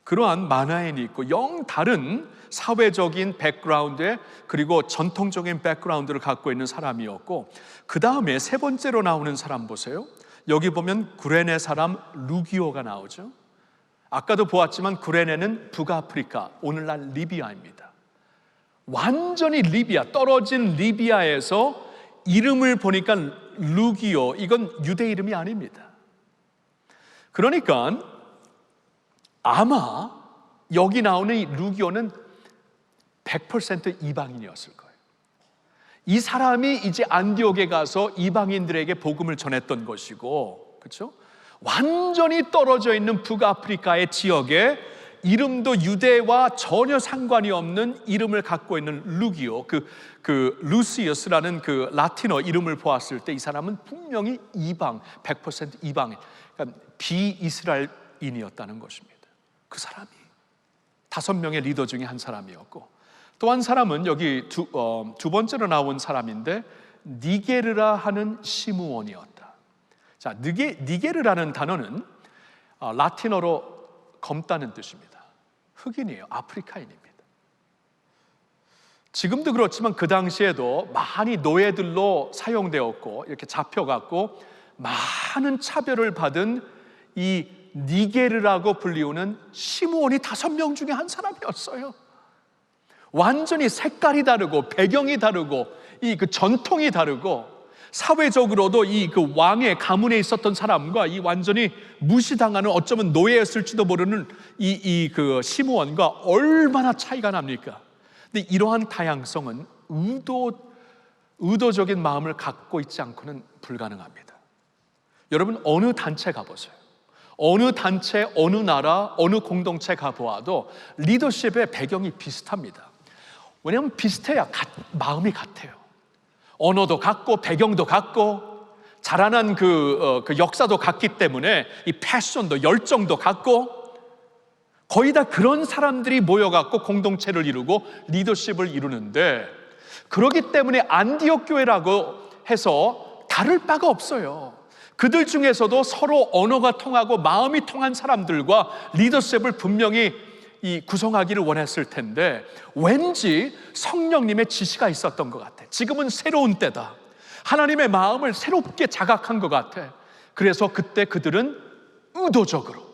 그러한 마나엔이 있고 영 다른 사회적인 백그라운드에, 그리고 전통적인 백그라운드를 갖고 있는 사람이었고, 그 다음에 세 번째로 나오는 사람 보세요. 여기 보면 구레네 사람 루기오가 나오죠. 아까도 보았지만 구레네는 북아프리카, 오늘날 리비아입니다. 완전히 리비아, 떨어진 리비아에서 이름을 보니까 루기오, 이건 유대 이름이 아닙니다. 그러니까 아마 여기 나오는 이 루기오는 100% 이방인이었을 거예요. 이 사람이 이제 안디옥에 가서 이방인들에게 복음을 전했던 것이고, 그렇죠? 완전히 떨어져 있는 북아프리카의 지역에 이름도 유대와 전혀 상관이 없는 이름을 갖고 있는 루기오, 루시우스라는 그 라틴어 이름을 보았을 때 이 사람은 분명히 100% 이방인, 그러니까 비이스라엘인이었다는 것입니다. 그 사람이 5명의 리더 중에 한 사람이었고, 또 한 사람은 여기 두 번째로 나온 사람인데 니게르라 하는 시므온이었다. 자, 니게르라는 단어는 라틴어로 검다는 뜻입니다. 흑인이에요. 아프리카인입니다. 지금도 그렇지만 그 당시에도 많이 노예들로 사용되었고, 이렇게 잡혀갖고 많은 차별을 받은 이 니게르라고 불리우는 시므온이 5명 중에 한 사람이었어요. 완전히 색깔이 다르고 배경이 다르고 그 전통이 다르고, 사회적으로도 그 왕의 가문에 있었던 사람과 이 완전히 무시당하는, 어쩌면 노예였을지도 모르는 그 시므온과 얼마나 차이가 납니까? 근데 이러한 다양성은 의도적인 마음을 갖고 있지 않고는 불가능합니다. 여러분, 어느 단체 가보세요. 어느 단체, 어느 나라, 어느 공동체 가보아도 리더십의 배경이 비슷합니다. 왜냐하면 비슷해야 마음이 같아요. 언어도 같고 배경도 같고 자라난 그 역사도 같기 때문에 이 패션도, 열정도 같고, 거의 다 그런 사람들이 모여갖고 공동체를 이루고 리더십을 이루는데, 그렇기 때문에 안디옥 교회라고 해서 다를 바가 없어요. 그들 중에서도 서로 언어가 통하고 마음이 통한 사람들과 리더십을 분명히 구성하기를 원했을 텐데, 왠지 성령님의 지시가 있었던 것 같아. 지금은 새로운 때다. 하나님의 마음을 새롭게 자각한 것 같아. 그래서 그때 그들은 의도적으로,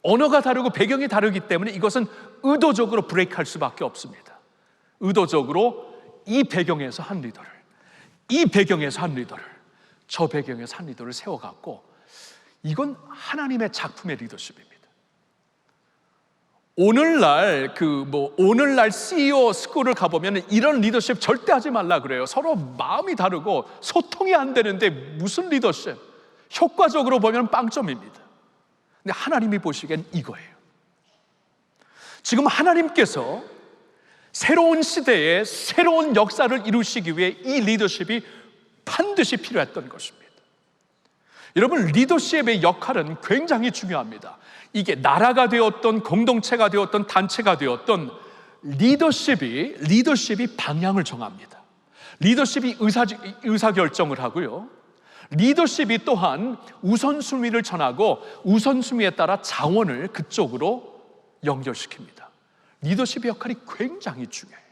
언어가 다르고 배경이 다르기 때문에 이것은 의도적으로 브레이크할 수밖에 없습니다. 의도적으로 이 배경에서 한 리더를, 이 배경에서 한 리더를, 저 배경에서 한 리더를 세워갖고, 이건 하나님의 작품의 리더십입니다. 오늘날 오늘날 CEO 스쿨을 가보면 이런 리더십 절대 하지 말라 그래요. 서로 마음이 다르고 소통이 안 되는데 무슨 리더십? 효과적으로 보면 빵점입니다. 근데 하나님이 보시기엔 이거예요. 지금 하나님께서 새로운 시대에 새로운 역사를 이루시기 위해 이 리더십이 반드시 필요했던 것입니다. 여러분, 리더십의 역할은 굉장히 중요합니다. 이게 나라가 되었던 공동체가 되었던 단체가 되었던 리더십이 방향을 정합니다. 리더십이 의사결정을 하고요. 리더십이 또한 우선순위를 전하고 우선순위에 따라 자원을 그쪽으로 연결시킵니다. 리더십의 역할이 굉장히 중요해요.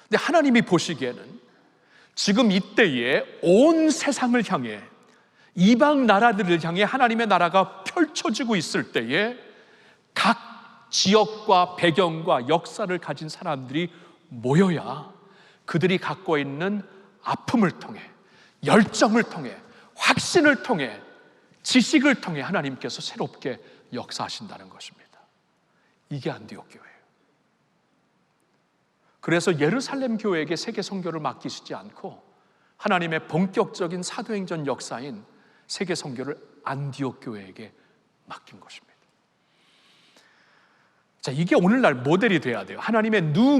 근데 하나님이 보시기에는 지금 이때에 온 세상을 향해, 이방 나라들을 향해 하나님의 나라가 펼쳐지고 있을 때에 각 지역과 배경과 역사를 가진 사람들이 모여야 그들이 갖고 있는 아픔을 통해, 열정을 통해, 확신을 통해, 지식을 통해 하나님께서 새롭게 역사하신다는 것입니다. 이게 안디옥 교회예요. 그래서 예루살렘 교회에게 세계 선교를 맡기시지 않고 하나님의 본격적인 사도행전 역사인 세계 선교를 안디옥 교회에게 맡긴 것입니다. 자, 이게 오늘날 모델이 돼야 돼요. 하나님의 뉴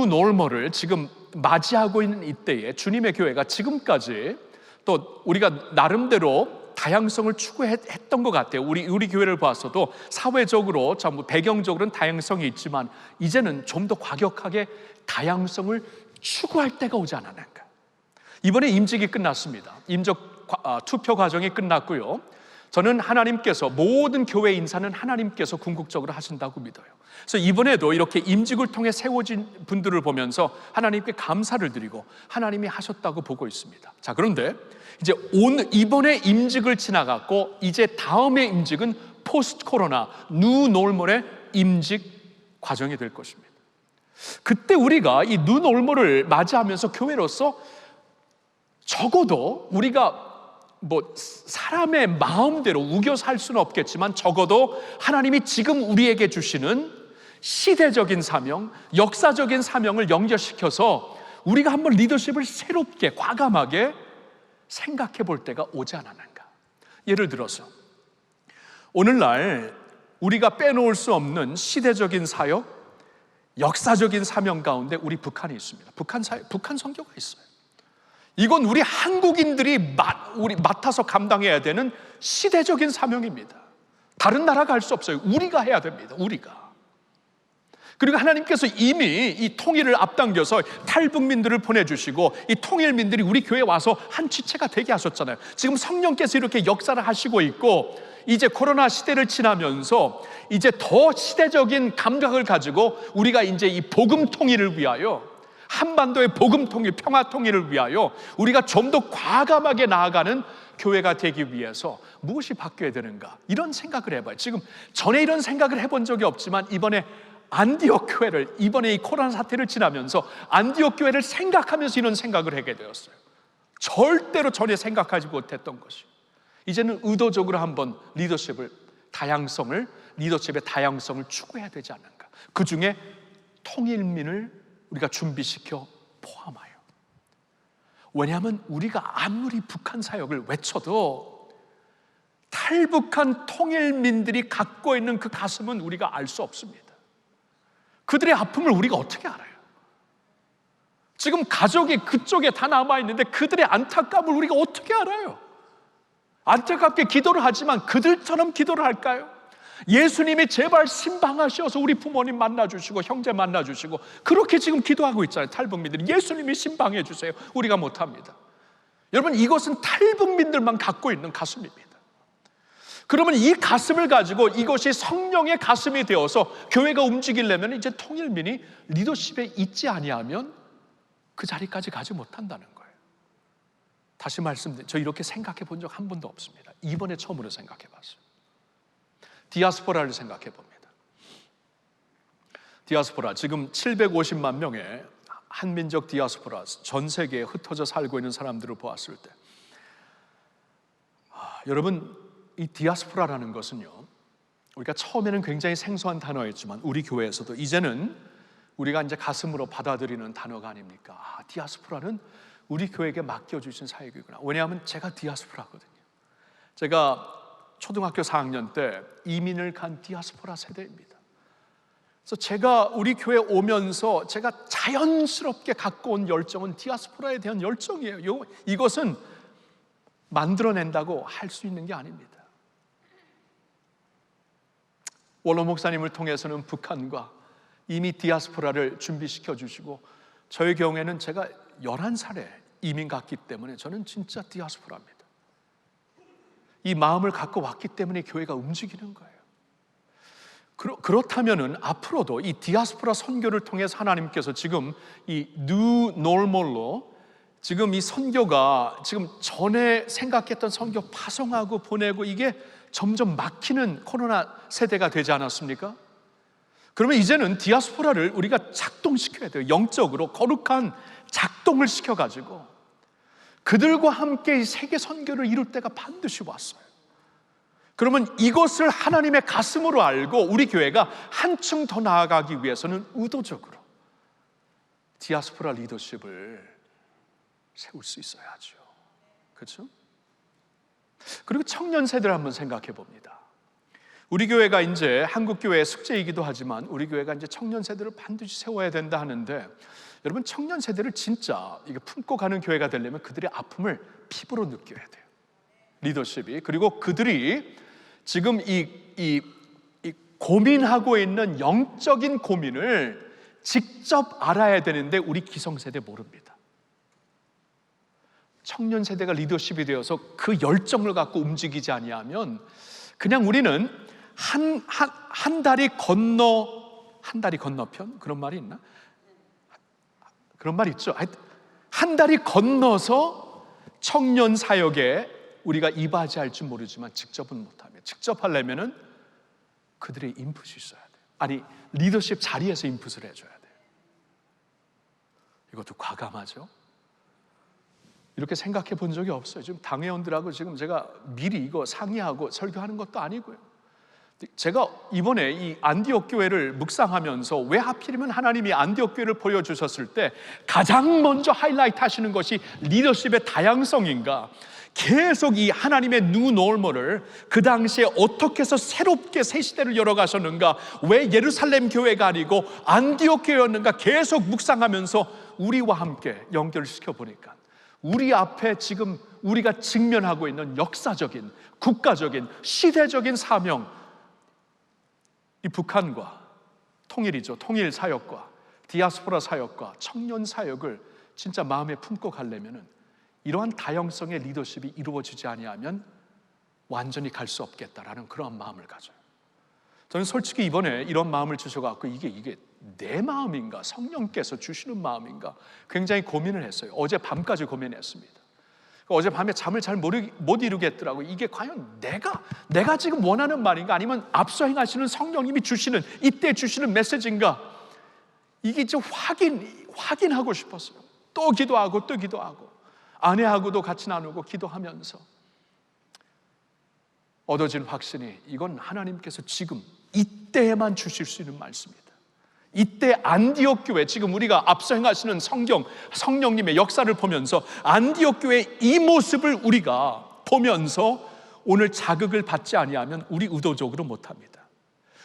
노멀을 지금 맞이하고 있는 이때에 주님의 교회가 지금까지 또 우리가 나름대로 다양성을 추구했던 것 같아요. 우리 교회를 봤어도 사회적으로, 배경적으로는 다양성이 있지만 이제는 좀 더 과격하게 다양성을 추구할 때가 오지 않았는가. 이번에 임직이 끝났습니다. 투표 과정이 끝났고요. 저는 하나님께서, 모든 교회 인사는 하나님께서 궁극적으로 하신다고 믿어요. 그래서 이번에도 이렇게 임직을 통해 세워진 분들을 보면서 하나님께 감사를 드리고 하나님이 하셨다고 보고 있습니다. 자, 그런데 이제 이번에 임직을 지나갔고 이제 다음의 임직은 포스트 코로나 뉴 노멀의 임직 과정이 될 것입니다. 그때 우리가 이 뉴 노멀을 맞이하면서 교회로서 적어도 우리가 사람의 마음대로 우겨 살 수는 없겠지만 적어도 하나님이 지금 우리에게 주시는 시대적인 사명, 역사적인 사명을 연결시켜서 우리가 한번 리더십을 새롭게 과감하게 생각해 볼 때가 오지 않았는가. 예를 들어서 오늘날 우리가 빼놓을 수 없는 시대적인 사역, 역사적인 사명 가운데 우리 북한이 있습니다. 북한 선교가 있어요. 이건 우리 한국인들이 맡아서 감당해야 되는 시대적인 사명입니다. 다른 나라가 할 수 없어요. 우리가 해야 됩니다. 우리가. 그리고 하나님께서 이미 이 통일을 앞당겨서 탈북민들을 보내주시고 이 통일민들이 우리 교회에 와서 한 지체가 되게 하셨잖아요. 지금 성령께서 이렇게 역사를 하시고 있고 이제 코로나 시대를 지나면서 이제 더 시대적인 감각을 가지고 우리가 이제 이 복음 통일을 위하여, 한반도의 복음 통일, 평화 통일을 위하여 우리가 좀 더 과감하게 나아가는 교회가 되기 위해서 무엇이 바뀌어야 되는가, 이런 생각을 해봐요. 지금 전에 이런 생각을 해본 적이 없지만 이번에 안디옥 교회를, 이번에 이 코로나 사태를 지나면서 안디옥 교회를 생각하면서 이런 생각을 하게 되었어요. 절대로 전에 생각하지 못했던 것이, 이제는 의도적으로 한번 리더십의 다양성을 추구해야 되지 않는가. 그 중에 통일민을 우리가 준비시켜 포함하여. 왜냐하면 우리가 아무리 북한 사역을 외쳐도 탈북한 통일민들이 갖고 있는 그 가슴은 우리가 알 수 없습니다. 그들의 아픔을 우리가 어떻게 알아요? 지금 가족이 그쪽에 다 남아있는데 그들의 안타까움을 우리가 어떻게 알아요? 안타깝게 기도를 하지만 그들처럼 기도를 할까요? 예수님이 제발 신방하셔서 우리 부모님 만나주시고 형제 만나주시고 그렇게 지금 기도하고 있잖아요. 탈북민들이 예수님이 신방해 주세요. 우리가 못합니다. 여러분, 이것은 탈북민들만 갖고 있는 가슴입니다. 그러면 이 가슴을 가지고 이것이 성령의 가슴이 되어서 교회가 움직이려면 이제 통일민이 리더십에 있지 아니하면 그 자리까지 가지 못한다는 거예요. 다시 말씀드리면 저 이렇게 생각해 본 적 한 번도 없습니다. 이번에 처음으로 생각해 봤어요. 디아스포라를 생각해 봅니다. 디아스포라, 지금 750만 명의 한민족 디아스포라, 전 세계에 흩어져 살고 있는 사람들을 보았을 때, 여러분, 이 디아스포라라는 것은요, 우리가 처음에는 굉장히 생소한 단어였지만 우리 교회에서도 이제는 우리가 이제 가슴으로 받아들이는 단어가 아닙니까? 디아스포라는 우리 교회에게 맡겨주신 사역이구나. 왜냐하면 제가 디아스포라거든요. 제가 초등학교 4학년 때 이민을 간 디아스포라 세대입니다. 그래서 제가 우리 교회 오면서 제가 자연스럽게 갖고 온 열정은 디아스포라에 대한 열정이에요. 이것은 만들어낸다고 할 수 있는 게 아닙니다. 원로 목사님을 통해서는 북한과 이미 디아스포라를 준비시켜 주시고, 저의 경우에는 제가 11살에 이민 갔기 때문에 저는 진짜 디아스포라입니다. 이 마음을 갖고 왔기 때문에 교회가 움직이는 거예요. 그렇다면은 앞으로도 이 디아스포라 선교를 통해서 하나님께서 지금 이 뉴 노멀로 지금 이 선교가 지금 전에 생각했던 선교 파송하고 보내고 이게 점점 막히는 코로나 세대가 되지 않았습니까? 그러면 이제는 디아스포라를 우리가 작동시켜야 돼요. 영적으로 거룩한 작동을 시켜가지고 그들과 함께 이 세계 선교를 이룰 때가 반드시 왔어요. 그러면 이것을 하나님의 가슴으로 알고 우리 교회가 한층 더 나아가기 위해서는 의도적으로 디아스포라 리더십을 세울 수 있어야죠. 그렇죠? 그리고 청년 세대를 한번 생각해 봅니다. 우리 교회가 이제 한국 교회의 숙제이기도 하지만 우리 교회가 이제 청년 세대를 반드시 세워야 된다 하는데, 여러분, 청년 세대를 진짜 이게 품고 가는 교회가 되려면 그들의 아픔을 피부로 느껴야 돼요. 리더십이. 그리고 그들이 지금 이 고민하고 있는 영적인 고민을 직접 알아야 되는데 우리 기성세대 모릅니다. 청년 세대가 리더십이 되어서 그 열정을 갖고 움직이지 아니하면 그냥 우리는 한 다리 건너편? 그런 말이 있나? 그런 말이 있죠. 한 다리 건너서 청년 사역에 우리가 이바지할 줄 모르지만 직접은 못하며, 직접 하려면은 그들의 인풋이 있어야 돼요. 아니, 리더십 자리에서 인풋을 해줘야 돼요. 이것도 과감하죠. 이렇게 생각해 본 적이 없어요. 지금 당회원들하고 지금 제가 미리 이거 상의하고 설교하는 것도 아니고요. 제가 이번에 이 안디옥 교회를 묵상하면서 왜 하필이면 하나님이 안디옥 교회를 보여주셨을 때 가장 먼저 하이라이트 하시는 것이 리더십의 다양성인가, 계속 이 하나님의 뉴 노멀을 그 당시에 어떻게 해서 새롭게 새 시대를 열어가셨는가, 왜 예루살렘 교회가 아니고 안디옥 교회였는가 계속 묵상하면서 우리와 함께 연결시켜 보니까 우리 앞에 지금 우리가 직면하고 있는 역사적인, 국가적인, 시대적인 사명, 이 북한과 통일이죠. 통일 사역과 디아스포라 사역과 청년 사역을 진짜 마음에 품고 가려면은 이러한 다양성의 리더십이 이루어지지 아니하면 완전히 갈 수 없겠다라는 그런 마음을 가져요. 저는 솔직히 이번에 이런 마음을 주셔갖고 이게 내 마음인가, 성령께서 주시는 마음인가 굉장히 고민을 했어요. 어제 밤까지 고민했습니다. 어제 밤에 잠을 잘 못 이루겠더라고요. 이게 과연 내가 지금 원하는 말인가, 아니면 앞서 행하시는 성령님이 주시는, 이때 주시는 메시지인가, 이게 좀 확인하고 싶었어요. 또 기도하고 또 기도하고 아내하고도 같이 나누고 기도하면서 얻어진 확신이, 이건 하나님께서 지금 이때에만 주실 수 있는 말씀입니다. 이때 안디옥 교회, 지금 우리가 앞서 행하시는 성령님의 역사를 보면서 안디옥 교회의 이 모습을 우리가 보면서 오늘 자극을 받지 아니하면 우리 의도적으로 못합니다.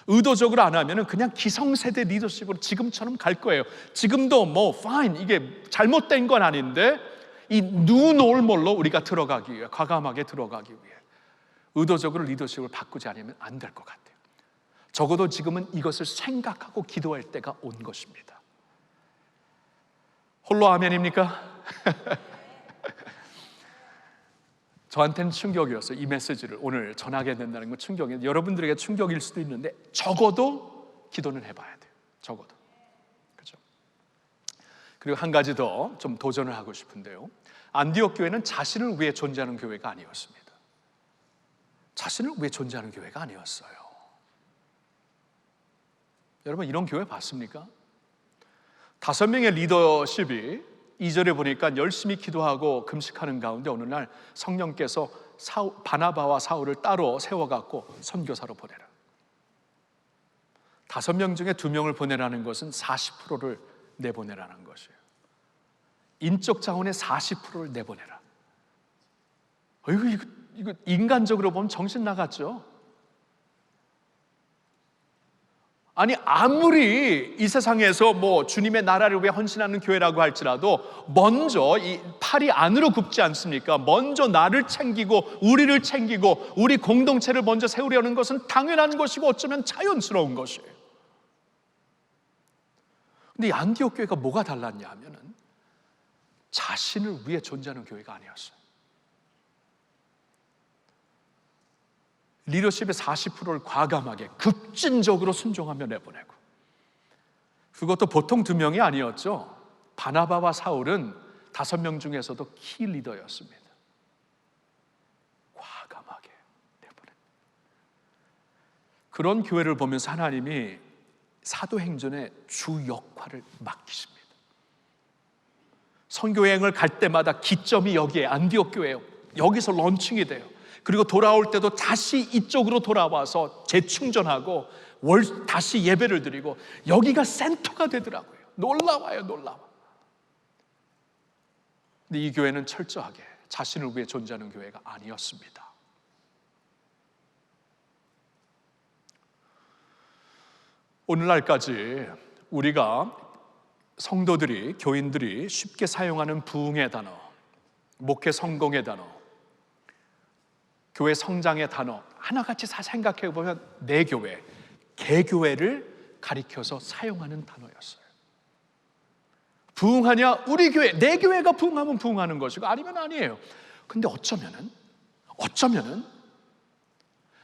의도적으로 안 하면 그냥 기성세대 리더십으로 지금처럼 갈 거예요. 지금도 fine, 이게 잘못된 건 아닌데 이 뉴 노멀로 우리가 들어가기 위해, 과감하게 들어가기 위해 의도적으로 리더십을 바꾸지 않으면 안 될 것 같아요. 적어도 지금은 이것을 생각하고 기도할 때가 온 것입니다. 홀로 아멘입니까? 저한테는 충격이었어요. 이 메시지를 오늘 전하게 된다는 건 충격이에요. 여러분들에게 충격일 수도 있는데 적어도 기도는 해봐야 돼요. 적어도. 그렇죠? 그리고 한 가지 더 좀 도전을 하고 싶은데요. 안디옥 교회는 자신을 위해 존재하는 교회가 아니었습니다. 자신을 위해 존재하는 교회가 아니었어요. 여러분 이런 교회 봤습니까? 5명의 리더십이 2절에 보니까 열심히 기도하고 금식하는 가운데 어느 날 성령께서 바나바와 사울을 따로 세워갖고 선교사로 보내라. 5명 중에 2명을 보내라는 것은 40%를 내보내라는 것이에요. 인적 자원의 40%를 내보내라. 이거 인간적으로 보면 정신 나갔죠. 아니 아무리 이 세상에서 뭐 주님의 나라를 위해 헌신하는 교회라고 할지라도 먼저 이 팔이 안으로 굽지 않습니까? 먼저 나를 챙기고 우리를 챙기고 우리 공동체를 먼저 세우려는 것은 당연한 것이고 어쩌면 자연스러운 것이에요. 근데 이 안디옥 교회가 뭐가 달랐냐 하면은 자신을 위해 존재하는 교회가 아니었어요. 리더십의 40%를 과감하게 급진적으로 순종하며 내보내고, 그것도 보통 2명이 아니었죠. 바나바와 사울은 5명 중에서도 키 리더였습니다. 과감하게 내보내. 그런 교회를 보면서 하나님이 사도행전의 주 역할을 맡기십니다. 선교여행을 갈 때마다 기점이 여기에 안디옥 교회예요. 여기서 런칭이 돼요. 그리고 돌아올 때도 다시 이쪽으로 돌아와서 재충전하고 다시 예배를 드리고 여기가 센터가 되더라고요. 놀라워요, 놀라워. 근데 이 교회는 철저하게 자신을 위해 존재하는 교회가 아니었습니다. 오늘날까지 우리가 성도들이, 교인들이 쉽게 사용하는 부흥의 단어, 목회 성공의 단어, 교회 성장의 단어 하나같이 다 생각해 보면 내 교회, 개교회를 가리켜서 사용하는 단어였어요. 부흥하냐? 우리 교회, 내 교회가 부흥하면 부흥하는 것이고 아니면 아니에요. 근데 어쩌면은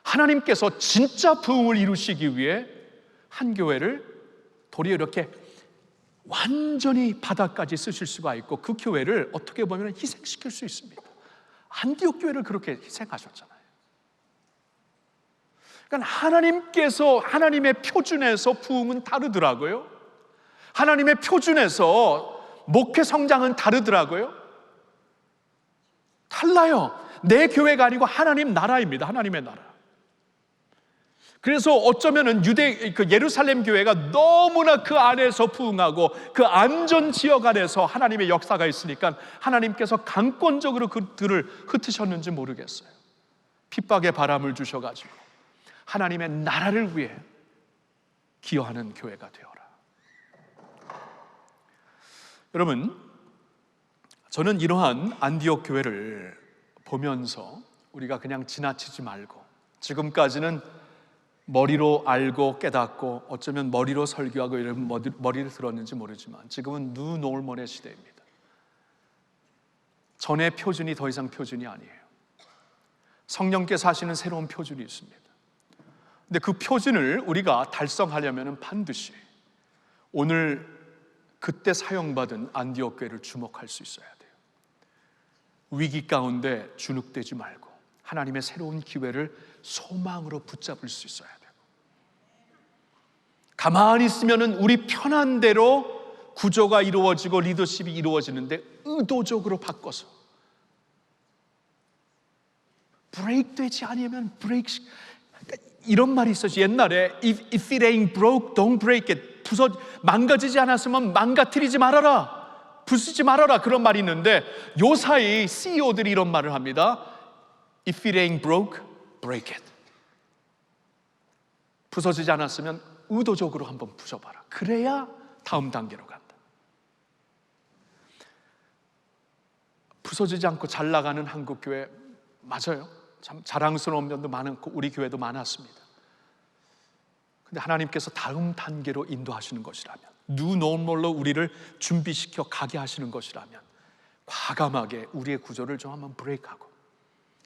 하나님께서 진짜 부흥을 이루시기 위해 한 교회를 도리어 이렇게 완전히 바닥까지 쓰실 수가 있고 그 교회를 어떻게 보면 희생시킬 수 있습니다. 안디옥 교회를 그렇게 희생하셨잖아요. 그러니까 하나님께서 하나님의 표준에서 부흥은 다르더라고요. 하나님의 표준에서 목회 성장은 다르더라고요. 달라요. 내 교회가 아니고 하나님 나라입니다. 하나님의 나라. 그래서 어쩌면은 예루살렘 교회가 너무나 그 안에서 부흥하고 그 안전 지역 안에서 하나님의 역사가 있으니까 하나님께서 강권적으로 그들을 흩으셨는지 모르겠어요. 핍박의 바람을 주셔가지고 하나님의 나라를 위해 기여하는 교회가 되어라. 여러분, 저는 이러한 안디옥 교회를 보면서 우리가 그냥 지나치지 말고 지금까지는 머리로 알고 깨닫고 어쩌면 머리로 설교하고 이런 머리를 들었는지 모르지만 지금은 뉴노멀의 시대입니다. 전의 표준이 더 이상 표준이 아니에요. 성령께서 하시는 새로운 표준이 있습니다. 근데 그 표준을 우리가 달성하려면 반드시 오늘 그때 사용받은 안디옥 교회를 주목할 수 있어야 돼요. 위기 가운데 주눅되지 말고 하나님의 새로운 기회를 소망으로 붙잡을 수 있어야 돼요. 가만히 있으면은 우리 편한 대로 구조가 이루어지고 리더십이 이루어지는데 의도적으로 바꿔서 브레이크 되지 않으면 브레이크, 이런 말이 있었죠. 옛날에 if it ain't broke, don't break it. 망가지지 않았으면 망가뜨리지 말아라, 부수지 말아라, 그런 말이 있는데 요사이 CEO들이 이런 말을 합니다. If it ain't broke, break it. 부서지지 않았으면 의도적으로 한번 부숴봐라. 그래야 다음 단계로 간다. 부서지지 않고 잘 나가는 한국교회 맞아요. 참 자랑스러운 면도 많고 우리 교회도 많았습니다. 근데 하나님께서 다음 단계로 인도하시는 것이라면, 뉴노멀로 우리를 준비시켜 가게 하시는 것이라면 과감하게 우리의 구조를 좀 한번 브레이크하고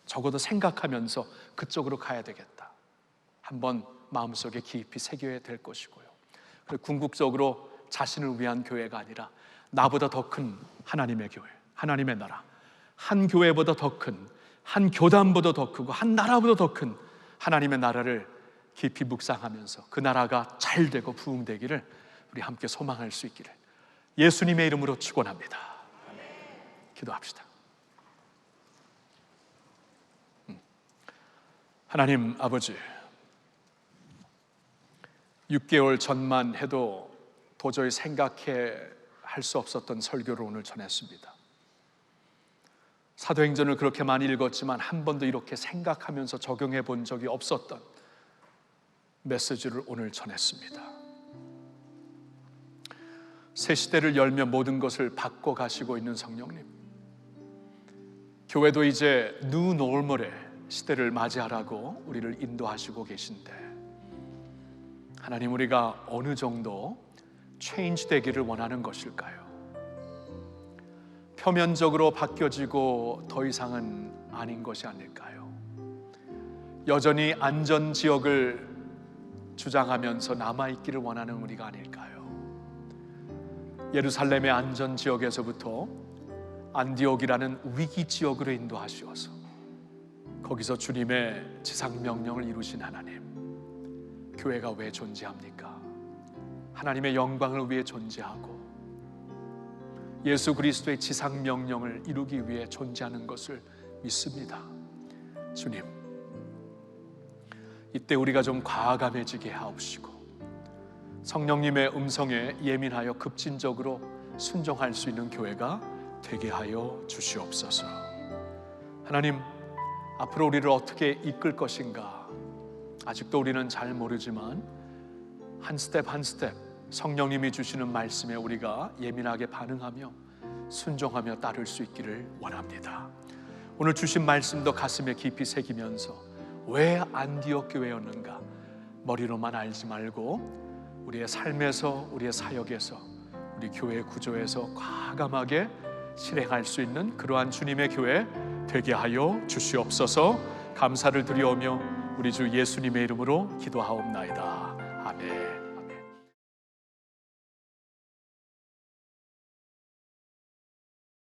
적어도 생각하면서 그쪽으로 가야 되겠다, 한번 마음속에 깊이 새겨야 될 것이고요. 그리고 궁극적으로 자신을 위한 교회가 아니라 나보다 더 큰 하나님의 교회, 하나님의 나라, 한 교회보다 더 큰, 한 교단보다 더 크고 한 나라보다 더 큰 하나님의 나라를 깊이 묵상하면서 그 나라가 잘 되고 부흥되기를 우리 함께 소망할 수 있기를 예수님의 이름으로 축원합니다. 기도합시다. 하나님 아버지, 6개월 전만 해도 도저히 생각해 할 수 없었던 설교를 오늘 전했습니다. 사도행전을 그렇게 많이 읽었지만 한 번도 이렇게 생각하면서 적용해 본 적이 없었던 메시지를 오늘 전했습니다. 새 시대를 열며 모든 것을 바꿔 가시고 있는 성령님, 교회도 이제 뉴 노멀의 시대를 맞이하라고 우리를 인도하시고 계신데, 하나님, 우리가 어느 정도 체인지 되기를 원하는 것일까요? 표면적으로 바뀌어지고 더 이상은 아닌 것이 아닐까요? 여전히 안전지역을 주장하면서 남아있기를 원하는 우리가 아닐까요? 예루살렘의 안전지역에서부터 안디옥이라는 위기지역으로 인도하시어서 거기서 주님의 지상명령을 이루신 하나님, 교회가 왜 존재합니까? 하나님의 영광을 위해 존재하고 예수 그리스도의 지상명령을 이루기 위해 존재하는 것을 믿습니다. 주님, 이때 우리가 좀 과감해지게 하옵시고 성령님의 음성에 예민하여 급진적으로 순종할 수 있는 교회가 되게 하여 주시옵소서. 하나님, 앞으로 우리를 어떻게 이끌 것인가 아직도 우리는 잘 모르지만 한 스텝 한 스텝 성령님이 주시는 말씀에 우리가 예민하게 반응하며 순종하며 따를 수 있기를 원합니다. 오늘 주신 말씀도 가슴에 깊이 새기면서 왜 안디옥 교회였는가 머리로만 알지 말고 우리의 삶에서, 우리의 사역에서, 우리 교회 구조에서 과감하게 실행할 수 있는 그러한 주님의 교회 되게 하여 주시옵소서. 감사를 드리오며 우리 주 예수님의 이름으로 기도하옵나이다. 아멘.